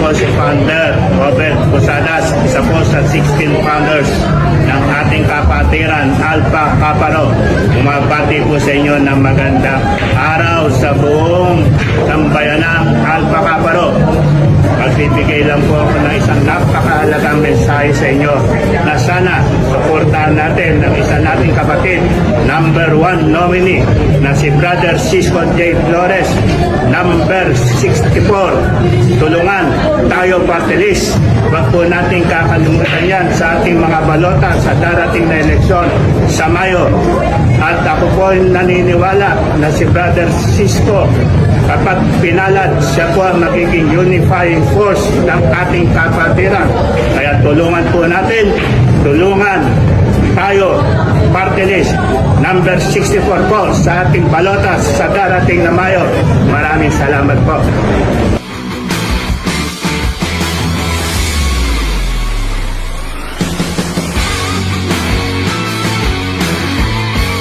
po si Founder Robert Posadas, isa po sa 16 founders ng ating kapatiran, Alpha Kaparo. Bumabati po sa inyo ng magandang araw sa buong sambayanang Alpha Kaparo. Magbibigay lang po ako ng isang napakahalagang mensahe sa inyo na sana suportahan natin ng isa nating kapatid, number 1 nominee na si Brother Cisco J. Flores, number 64. Tulungan tayo, party list. Huwag po natin kakalimutan yan sa ating mga balota sa darating na eleksyon sa Mayo. At ako po naniniwala na si Brother Cisco, kapag pinalad, siya po ang magiging unifying force ng ating kapatiran. Kaya tulungan po natin, tulungan tayo, party list, number 64 po sa ating balotas sa darating na Mayo. Maraming salamat po.